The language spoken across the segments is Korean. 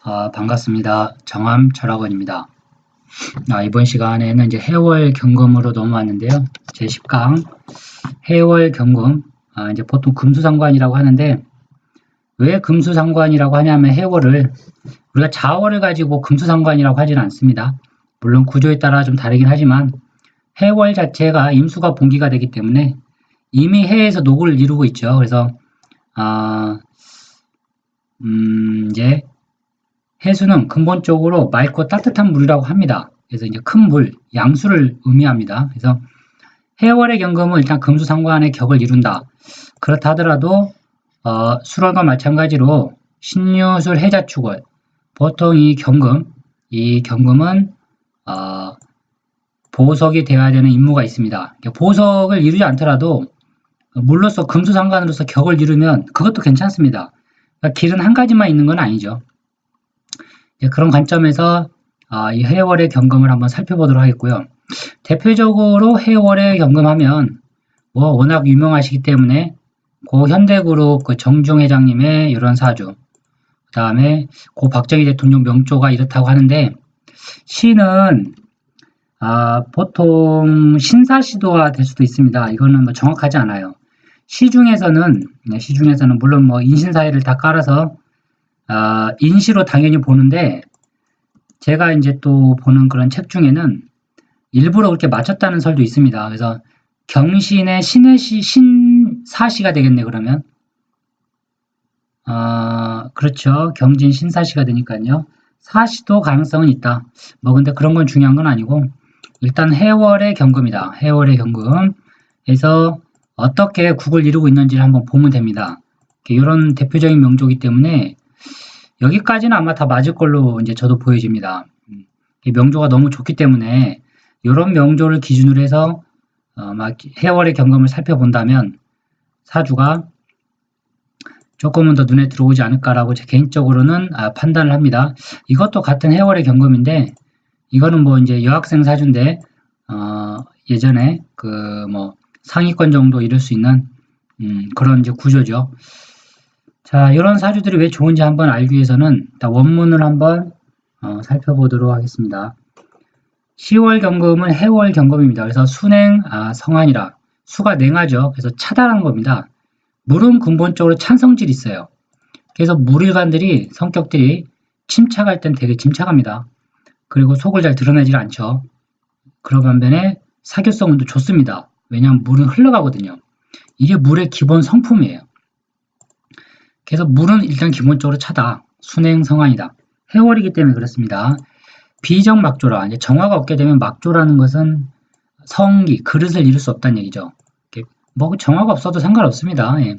반갑습니다. 정함철학원입니다. 이번 시간에는 이제 해월 경금으로 넘어왔는데요. 제10강 해월 경금, 이제 보통 금수상관이라고 하는데, 왜 금수상관이라고 하냐면 해월을 우리가 자월을 가지고 금수상관이라고 하지는 않습니다. 물론 구조에 따라 좀 다르긴 하지만 해월 자체가 임수가 본기가 되기 때문에 이미 해에서 녹을 이루고 있죠. 그래서 이제 해수는 근본적으로 맑고 따뜻한 물이라고 합니다. 그래서 이제 큰 물, 양수를 의미합니다. 그래서 해월의 경금은 일단 금수상관의 격을 이룬다. 그렇다 하더라도 술월과 마찬가지로 신유술 해자축월, 보통 이 경금은 보석이 되어야 되는 임무가 있습니다. 보석을 이루지 않더라도 물로서 금수상관으로서 격을 이루면 그것도 괜찮습니다. 그러니까 길은 한 가지만 있는 건 아니죠. 그런 관점에서 이 해월의 경금을 한번 살펴보도록 하겠고요. 대표적으로 해월의 경금하면 워낙 유명하시기 때문에 고 현대그룹 그 정중 회장님의 이런 사주, 그 다음에 고 박정희 대통령 명조가 이렇다고 하는데, 시는 보통 신사시도가 될 수도 있습니다. 이거는 뭐 정확하지 않아요. 시 중에서는 물론 뭐 인신사회를 다 깔아서 인시로 당연히 보는데, 제가 이제 또 보는 그런 책 중에는 일부러 그렇게 맞췄다는 설도 있습니다. 그래서 경신의 신해시, 신사시가 되겠네, 그러면. 그렇죠. 경진 신사시가 되니까요. 사시도 가능성은 있다. 근데 그런 건 중요한 건 아니고, 일단 해월의 경금이다. 해월의 경금. 그래서 어떻게 국을 이루고 있는지를 한번 보면 됩니다. 이런 대표적인 명조이기 때문에 여기까지는 아마 다 맞을 걸로 이제 저도 보여집니다. 명조가 너무 좋기 때문에 이런 명조를 기준으로 해서 해월의 경금을 살펴본다면 사주가 조금은 더 눈에 들어오지 않을까라고 제 개인적으로는 판단을 합니다. 이것도 같은 해월의 경금인데, 이거는 뭐 이제 여학생 사주인데 예전에 그 뭐 상위권 정도 이룰 수 있는 그런 이제 구조죠. 자, 이런 사주들이 왜 좋은지 한번 알기 위해서는 일단 원문을 한번 살펴보도록 하겠습니다. 시월 경금은 해월 경금입니다. 그래서 순행 성한이라, 수가 냉하죠. 그래서 차단한 겁니다. 물은 근본적으로 찬 성질이 있어요. 그래서 물일관들이 성격들이 침착할 땐 되게 침착합니다. 그리고 속을 잘 드러내질 않죠. 그런 반면에 사교성은 또 좋습니다. 왜냐하면 물은 흘러가거든요. 이게 물의 기본 성품이에요. 그래서 물은 일단 기본적으로 차다. 순행성한이다. 해월이기 때문에 그렇습니다. 비정막조라, 이제 정화가 없게 되면 막조라는 것은 성기, 그릇을 이룰 수 없다는 얘기죠. 뭐 정화가 없어도 상관없습니다. 예.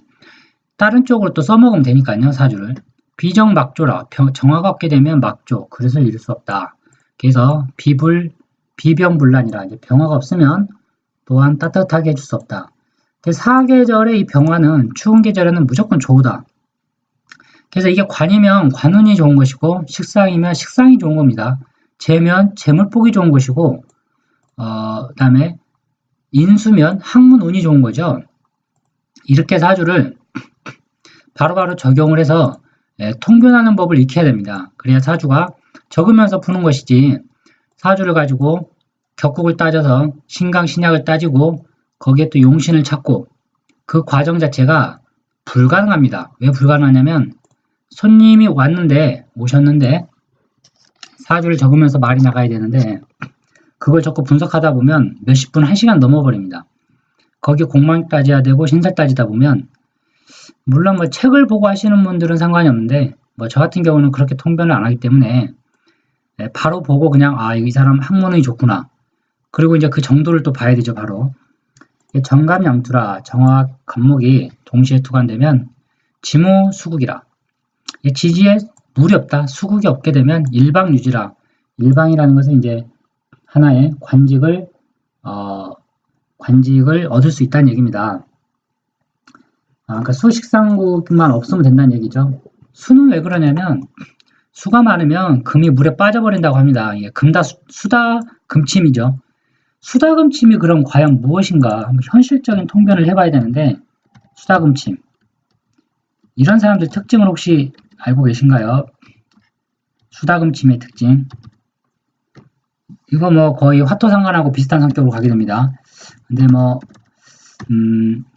다른 쪽으로 또 써먹으면 되니까요, 사주를. 비정막조라, 정화가 없게 되면 막조, 그릇을 이룰 수 없다. 그래서 비병불란이라, 이제 병화가 없으면 또한 따뜻하게 해줄 수 없다. 사계절의 이 병화는 추운 계절에는 무조건 좋다. 그래서 이게 관이면 관운이 좋은 것이고, 식상이면 식상이 좋은 겁니다. 재면 재물복이 좋은 것이고, 그 다음에 인수면 학문운이 좋은 거죠. 이렇게 사주를 바로바로 적용을 해서 통변하는 법을 익혀야 됩니다. 그래야 사주가 적으면서 푸는 것이지, 사주를 가지고 격국을 따져서 신강신약을 따지고 거기에 또 용신을 찾고, 그 과정 자체가 불가능합니다. 왜 불가능하냐면 손님이 오셨는데 사주를 적으면서 말이 나가야 되는데, 그걸 적고 분석하다 보면 몇십 분, 1시간 넘어버립니다. 거기에 공만 따져야 되고 신살 따지다 보면, 물론 뭐 책을 보고 하시는 분들은 상관이 없는데, 뭐 저 같은 경우는 그렇게 통변을 안 하기 때문에 바로 보고 그냥 이 사람 학문이 좋구나. 그리고 이제 그 정도를 또 봐야 되죠. 바로 정감양투라, 정화학 간목이 동시에 투관되면 지무수국이라, 지지에 물이 없다, 수국이 없게 되면 일방유지라. 일방이라는 것은 이제 하나의 관직을 얻을 수 있다는 얘기입니다. 그러니까 수식상국만 없으면 된다는 얘기죠. 수는 왜 그러냐면, 수가 많으면 금이 물에 빠져버린다고 합니다. 금다 수다 금침이죠. 수다 금침이 그럼 과연 무엇인가? 현실적인 통변을 해봐야 되는데, 수다 금침, 이런 사람들 특징을 혹시 알고 계신가요? 수다금침의 특징. 이거 뭐 거의 화토상관하고 비슷한 성격으로 가게 됩니다. 근데 뭐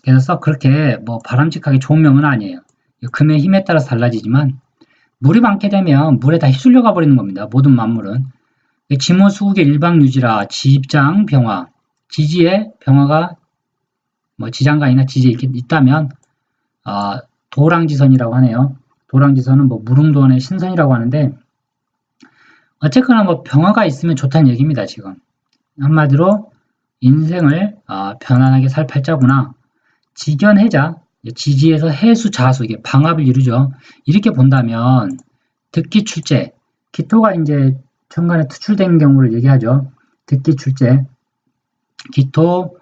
그래서 썩 그렇게 뭐 바람직하게 좋은 명은 아니에요. 금의 힘에 따라서 달라지지만 물이 많게 되면 물에 다 휩쓸려 가버리는 겁니다. 모든 만물은. 지모수국의 일방유지라 지장 병화. 지지에 병화가 뭐 지장간이나 지지에 있다면 도랑지선이라고 하네요. 도랑지선은 뭐 무릉도원의 신선이라고 하는데 어쨌거나 뭐 병화가 있으면 좋다는 얘기입니다. 지금 한마디로 인생을 편안하게 살 팔자구나. 지견해자, 지지에서 해수 자수, 이게 방합을 이루죠. 이렇게 본다면 득기 출제, 기토가 이제 천간에 투출된 경우를 얘기하죠. 득기 출제, 기토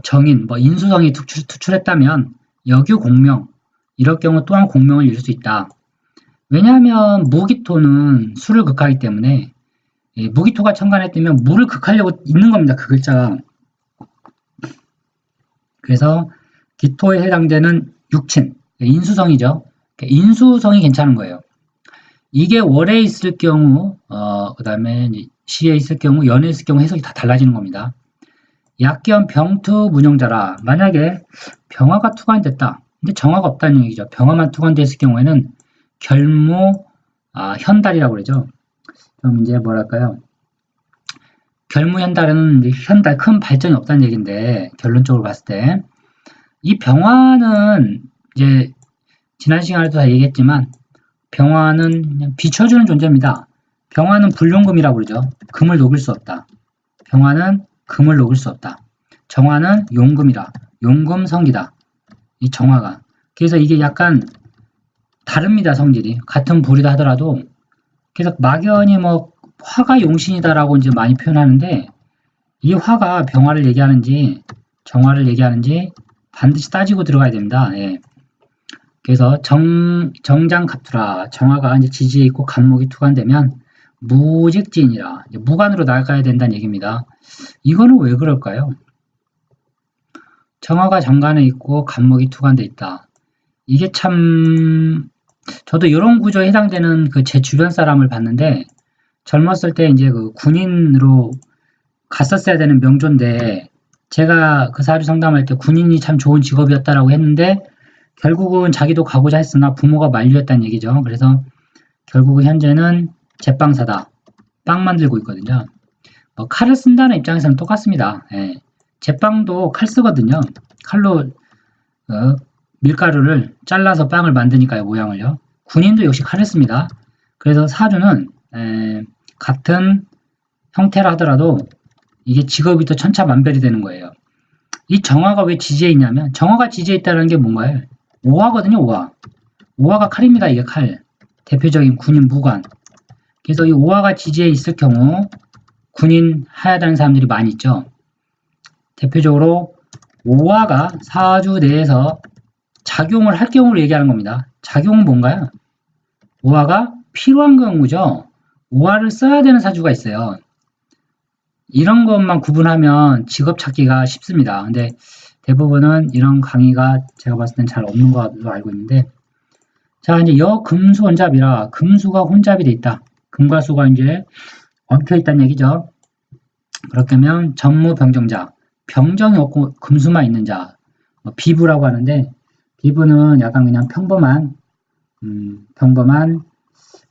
정인, 뭐 인수성이 투출했다면 역유 공명, 이럴 경우 또한 공명을 이룰 수 있다. 왜냐하면 무기토는 수를 극하기 때문에 무기토가 천간에 뜨면 물을 극하려고 있는 겁니다. 그 글자가. 그래서 기토에 해당되는 육친, 인수성이죠. 인수성이 괜찮은 거예요. 이게 월에 있을 경우, 그 다음에 시에 있을 경우, 연에 있을 경우 해석이 다 달라지는 겁니다. 약견 병투 문용자라, 만약에 병화가 투관됐다. 근데 정화가 없다는 얘기죠. 병화만 투관됐을 경우에는 결무, 현달이라고 그러죠. 좀 이제 뭐랄까요. 결무현달은 현달 큰 발전이 없다는 얘기인데, 결론적으로 봤을 때. 이 병화는 이제 지난 시간에도 다 얘기했지만 병화는 그냥 비춰주는 존재입니다. 병화는 불용금이라고 그러죠. 금을 녹일 수 없다. 병화는 금을 녹일 수 없다. 정화는 용금이라. 용금성기다. 이 정화가. 그래서 이게 약간 다릅니다. 성질이. 같은 불이다 하더라도. 그래서 막연히 뭐 화가 용신이다라고 이제 많이 표현하는데 이 화가 병화를 얘기하는지 정화를 얘기하는지 반드시 따지고 들어가야 됩니다. 예. 그래서 정장갑투라 정화가 이제 지지에 있고 간목이 투관되면 무직진이라 무관으로 나가야 된다는 얘기입니다. 이거는 왜 그럴까요? 정화가 정관에 있고 간목이 투관돼 있다. 이게 참 저도 이런 구조에 해당되는 그 제 주변 사람을 봤는데 젊었을 때 이제 그 군인으로 갔었어야 되는 명조인데 제가 그 사주 상담할 때 군인이 참 좋은 직업이었다라고 했는데 결국은 자기도 가고자 했으나 부모가 만류했다는 얘기죠. 그래서 결국은 현재는 제빵사다. 빵 만들고 있거든요. 뭐 칼을 쓴다는 입장에서는 똑같습니다. 예. 제빵도 칼 쓰거든요. 칼로 밀가루를 잘라서 빵을 만드니까요. 모양을요. 군인도 역시 칼을 씁니다. 그래서 사주는 같은 형태라 하더라도 이게 직업이 또 천차만별이 되는 거예요. 이 정화가 왜 지지에 있냐면 정화가 지지에 있다는 게 뭔가요? 오화거든요. 오화. 오화가 칼입니다. 이게 칼. 대표적인 군인 무관. 그래서 이 오화가 지지에 있을 경우 군인 하야다는 사람들이 많이 있죠. 대표적으로 오화가 사주 내에서 작용을 할 경우를 얘기하는 겁니다. 작용은 뭔가요? 오화가 필요한 경우죠. 오화를 써야 되는 사주가 있어요. 이런 것만 구분하면 직업 찾기가 쉽습니다. 근데 대부분은 이런 강의가 제가 봤을 땐 잘 없는 것으로 알고 있는데 자 이제 여금수 혼잡이라 금수가 혼잡이 돼 있다. 금과 수가 이제 엉켜 있다는 얘기죠. 그렇게 하면 전무병정자 병정이 없고 금수만 있는 자 비부라고 하는데 비부는 약간 그냥 평범한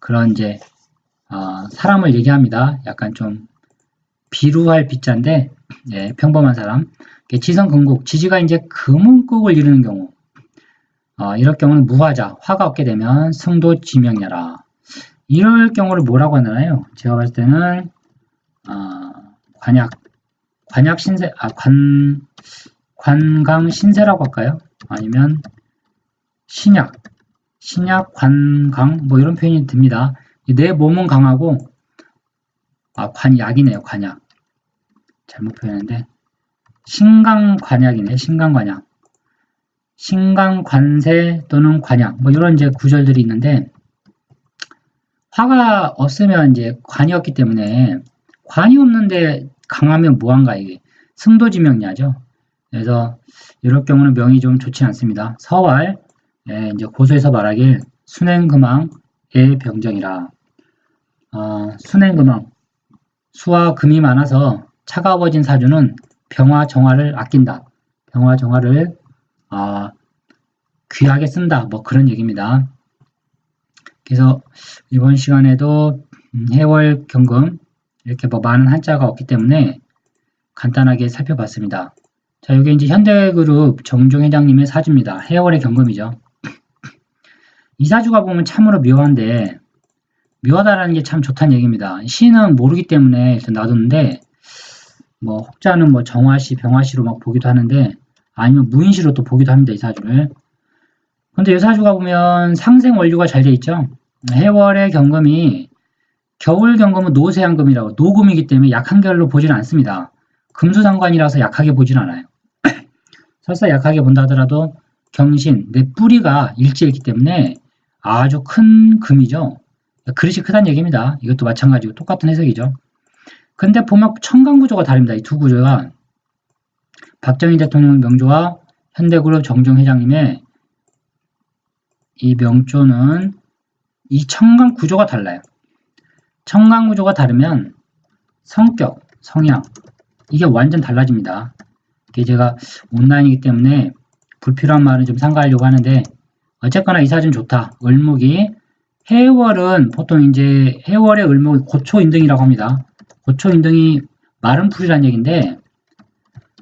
그런 이제 사람을 얘기합니다. 약간 좀 비루할 비자인데 예, 평범한 사람. 지성금국 지지가 이제 금은국을 이루는 경우 이럴 경우는 무화자 화가 없게 되면 승도지명이라 이럴 경우를 뭐라고 하나요? 제가 봤을 때는 관약 신세 관강 신세라고 할까요? 아니면 신약 관강 뭐 이런 표현이 듭니다. 내 몸은 강하고 관약이네요. 관약 잘못 표현했는데 신강관약이네. 신강관약 신강관세 또는 관약 뭐 이런 이제 구절들이 있는데 화가 없으면 이제 관이 없기 때문에 관이 없는데 강하면 뭐한가 이게 승도지명이야죠. 그래서 이럴 경우는 명이 좀 좋지 않습니다. 서왈 이제 고소해서 말하길 순행금왕의 병정이라 순행금왕, 수와 금이 많아서 차가워진 사주는 병화 정화를 아낀다. 병화 정화를 귀하게 쓴다. 뭐 그런 얘기입니다. 그래서 이번 시간에도 해월 경금 이렇게 뭐 많은 한자가 없기 때문에 간단하게 살펴봤습니다. 자, 이게 이제 현대그룹 정종 회장님의 사주입니다. 해월의 경금이죠. 이 사주가 보면 참으로 묘한데, 묘하다라는 게 참 좋다는 얘기입니다. 시는 모르기 때문에 일단 놔뒀는데, 뭐 혹자는 뭐 정화시, 병화시로 막 보기도 하는데, 아니면 무인시로 또 보기도 합니다. 이 사주를. 근데 이 사주가 보면 상생 원류가 잘 돼 있죠. 해월의 경금이 겨울 경금은 노세양금이라고 노금이기 때문에 약한 결로 보지는 않습니다. 금수상관이라서 약하게 보진 않아요. 설사 약하게 본다 하더라도 경신, 내 뿌리가 일지했기 때문에 아주 큰 금이죠. 그릇이 크다는 얘기입니다. 이것도 마찬가지고 똑같은 해석이죠. 근데 보면 청강구조가 다릅니다. 이 두 구조가 박정희 대통령 명조와 현대그룹 정종 회장님의 이 명조는 이 청강 구조가 달라요. 청강 구조가 다르면 성격, 성향 이게 완전 달라집니다. 이게 제가 온라인이기 때문에 불필요한 말은 좀 삼가하려고 하는데 어쨌거나 이 사진 좋다. 을목이 해월은 보통 이제 해월의 을목이 고초인등이라고 합니다. 고초인등이 마른 풀이라는 얘기인데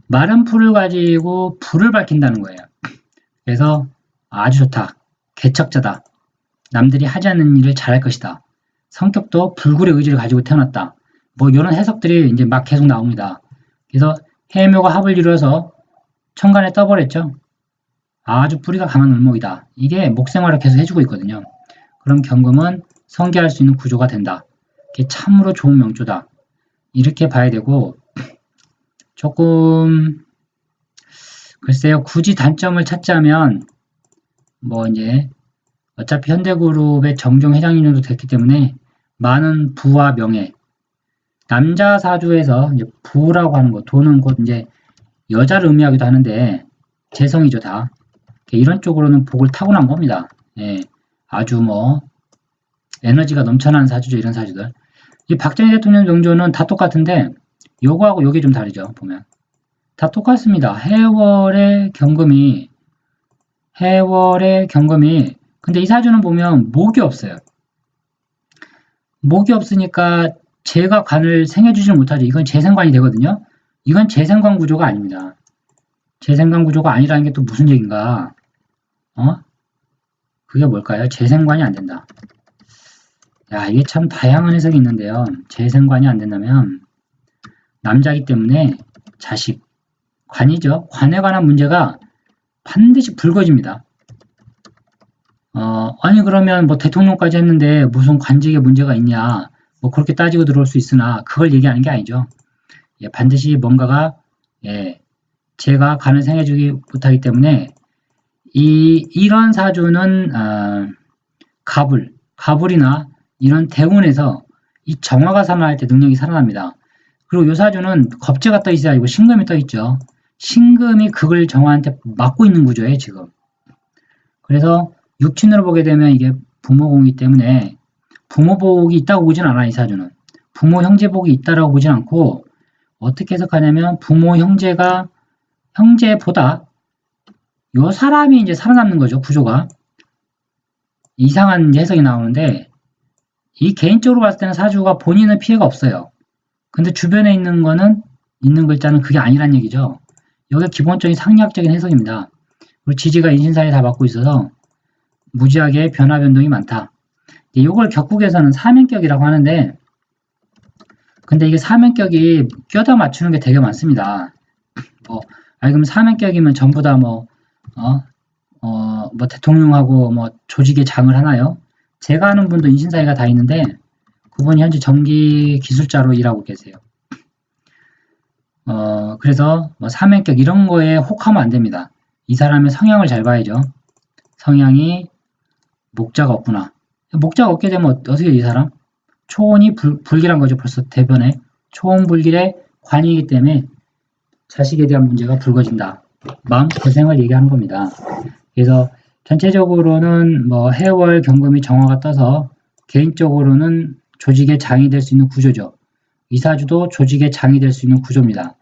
마른 풀을 가지고 불을 밝힌다는 거예요. 그래서 아주 좋다. 개척자다. 남들이 하지 않는 일을 잘할 것이다. 성격도 불굴의 의지를 가지고 태어났다. 뭐 이런 해석들이 이제 막 계속 나옵니다. 그래서 해묘가 합을 이루어서 천간에 떠버렸죠. 아주 뿌리가 강한 을목이다. 이게 목생활을 계속 해주고 있거든요. 그럼 경금은 성기할 수 있는 구조가 된다. 이게 참으로 좋은 명조다. 이렇게 봐야 되고 조금 글쎄요. 굳이 단점을 찾자면 뭐 이제 어차피 현대그룹의 정종 회장님도 됐기 때문에 많은 부와 명예 남자 사주에서 이제 부라고 하는 거 돈은 곧 이제 여자를 의미하기도 하는데 재성이죠 다 이런 쪽으로는 복을 타고난 겁니다. 예, 아주 뭐 에너지가 넘쳐나는 사주죠. 이런 사주들 이 박정희 대통령 명조는 다 똑같은데 요거하고 요게 좀 다르죠. 보면 다 똑같습니다. 해월의 경금이 근데 이 사주는 보면 목이 없어요. 목이 없으니까 재가 관을 생해주지 못하죠. 이건 재생관이 되거든요. 이건 재생관 구조가 아닙니다. 재생관 구조가 아니라는 게 또 무슨 얘기인가? 그게 뭘까요? 재생관이 안 된다. 야, 이게 참 다양한 해석이 있는데요. 재생관이 안 된다면 남자이기 때문에 자식, 관이죠. 관에 관한 문제가 반드시 불거집니다. 아니 그러면 뭐 대통령까지 했는데 무슨 관직에 문제가 있냐 뭐 그렇게 따지고 들어올 수 있으나 그걸 얘기하는 게 아니죠. 예, 반드시 뭔가가 제가 관을 생해주기 못하기 때문에 이런 사주는 가불이나 이런 대운에서 이 정화가 살아날 때 능력이 살아납니다. 그리고 이 사주는 겁재가 떠 있어야 아니고 신금이 떠 있죠. 신금이 그걸 정화한테 막고 있는 구조예요 지금. 그래서 육친으로 보게 되면 이게 부모공이기 때문에 부모복이 있다고 보진 않아. 이 사주는 부모 형제복이 있다라고 보진 않고 어떻게 해석하냐면 부모 형제보다 요 사람이 이제 살아남는 거죠. 구조가 이상한 해석이 나오는데 이 개인적으로 봤을 때는 사주가 본인은 피해가 없어요. 근데 주변에 있는 글자는 그게 아니란 얘기죠. 여기가 기본적인 상리학적인 해석입니다. 그리고 지지가 인신사에 다 받고 있어서 무지하게 변화 변동이 많다. 이걸 격국에서는 사면격이라고 하는데 근데 이게 사면격이 껴다 맞추는 게 되게 많습니다. 그럼 사면격이면 전부 다 뭐 대통령하고 뭐 조직의 장을 하나요? 제가 아는 분도 인신사회가 다 있는데 그분이 현재 전기 기술자로 일하고 계세요. 그래서 뭐 사면격 이런 거에 혹하면 안 됩니다. 이 사람의 성향을 잘 봐야죠. 성향이 목자가 없구나. 목자가 없게 되면 어떻게 이 사람? 초혼이 불길한 거죠. 벌써 대변에. 초혼불길의 관이기 때문에 자식에 대한 문제가 불거진다. 마음고생을 얘기하는 겁니다. 그래서 전체적으로는 뭐 해월 경금이 정화가 떠서 개인적으로는 조직의 장이 될 수 있는 구조죠. 이사주도 조직의 장이 될 수 있는 구조입니다.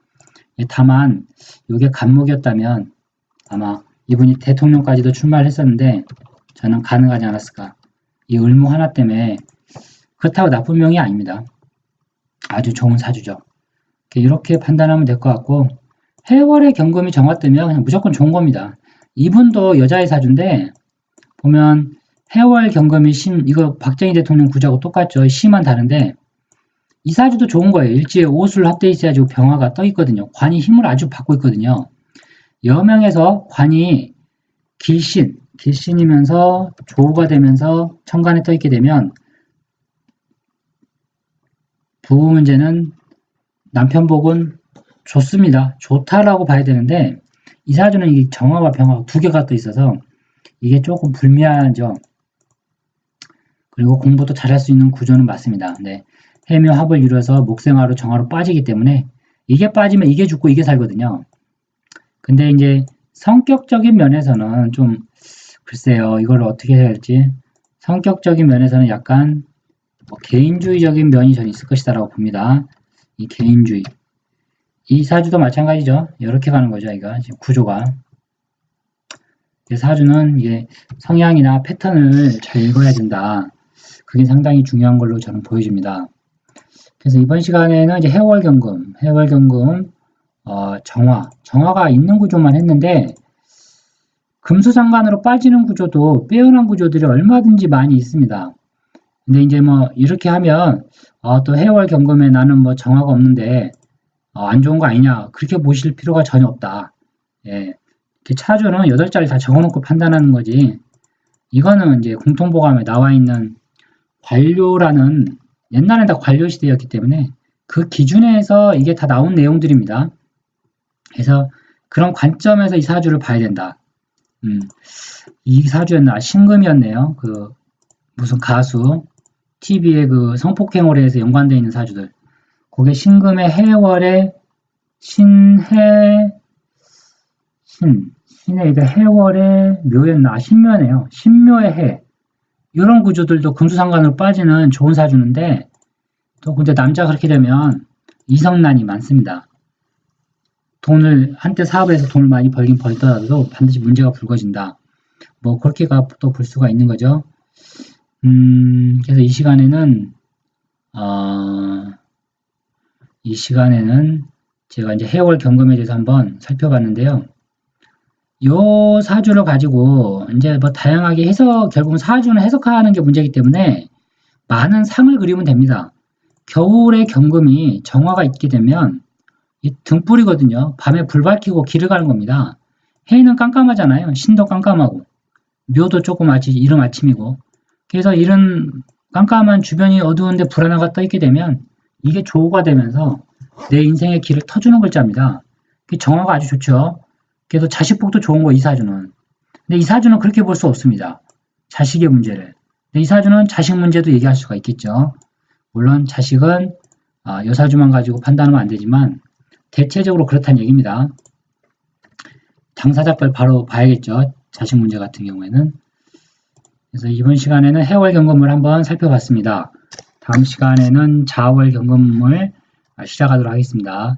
다만 이게 간목이었다면 아마 이분이 대통령까지도 출마를 했었는데 저는 가능하지 않았을까. 이 을목 하나 때문에 그렇다고 나쁜 명이 아닙니다. 아주 좋은 사주죠. 이렇게 판단하면 될 것 같고 해월의 경금이 정화되면 그냥 무조건 좋은 겁니다. 이분도 여자의 사주인데 보면 해월 경금이 이거 박정희 대통령 구조하고 똑같죠. 시만 다른데 이 사주도 좋은 거예요. 일지에 오술 합돼 있어야지 병화가 떠 있거든요. 관이 힘을 아주 받고 있거든요. 여명에서 관이 길신이면서 조우가 되면서 천간에 떠 있게 되면 부부 문제는 남편 복은 좋습니다. 좋다라고 봐야 되는데 이 사주는 이 정화와 병화가 두 개가 떠 있어서 이게 조금 불미하죠. 그리고 공부도 잘할 수 있는 구조는 맞습니다. 네. 해묘 합을 이루어서 목생화로 정화로 빠지기 때문에 이게 빠지면 이게 죽고 이게 살거든요. 근데 이제 성격적인 면에서는 좀 글쎄요. 이걸 어떻게 해야 할지 성격적인 면에서는 약간 개인주의적인 면이 전 있을 것이다라고 봅니다. 이 개인주의. 이 사주도 마찬가지죠. 이렇게 가는 거죠. 이거 지금 구조가. 사주는 이게 성향이나 패턴을 잘 읽어야 된다. 그게 상당히 중요한 걸로 저는 보여집니다. 그래서 이번 시간에는 이제 해월경금, 정화가 있는 구조만 했는데 금수상관으로 빠지는 구조도 빼어난 구조들이 얼마든지 많이 있습니다. 근데 이제 뭐 이렇게 하면 또 해월경금에 나는 뭐 정화가 없는데 안 좋은 거 아니냐 그렇게 보실 필요가 전혀 없다. 예. 차주는 8자리 다 적어놓고 판단하는 거지. 이거는 이제 공통보감에 나와 있는 관료라는 옛날엔 다 관료 시대였기 때문에 그 기준에서 이게 다 나온 내용들입니다. 그래서 그런 관점에서 이 사주를 봐야 된다. 이 사주였나? 신금이었네요. 그 무슨 가수 TV에 그 성폭행으로 해서 연관되어 있는 사주들. 그게 신금의 해월의 신의 이게 해월의 묘였나? 신묘네요. 신묘의 해. 이런 구조들도 금수상관으로 빠지는 좋은 사주인데 또 근데 남자가 그렇게 되면 이성난이 많습니다. 한때 사업을 해서 돈을 많이 벌긴 벌더라도 반드시 문제가 불거진다. 뭐 그렇게 또 볼 수가 있는 거죠. 그래서 이 시간에는 제가 이제 해월 경금에 대해서 한번 살펴봤는데요. 요 사주를 가지고 이제 뭐 다양하게 결국은 사주는 해석하는 게 문제이기 때문에 많은 상을 그리면 됩니다. 겨울에 경금이 정화가 있게 되면 이 등불이거든요. 밤에 불 밝히고 길을 가는 겁니다. 해는 깜깜하잖아요. 신도 깜깜하고 묘도 조금 이른 아침이고 그래서 이런 깜깜한 주변이 어두운데 불 하나가 떠 있게 되면 이게 조우가 되면서 내 인생의 길을 터주는 글자입니다. 정화가 아주 좋죠. 그래서 자식복도 좋은 거 이 사주는. 근데 이 사주는 그렇게 볼 수 없습니다. 자식의 문제를. 근데 이 사주는 자식 문제도 얘기할 수가 있겠죠. 물론 자식은 요 사주만 가지고 판단하면 안 되지만 대체적으로 그렇다는 얘기입니다. 당사자 걸 바로 봐야겠죠. 자식 문제 같은 경우에는. 그래서 이번 시간에는 해월 경금을 한번 살펴봤습니다. 다음 시간에는 자월 경금을 시작하도록 하겠습니다.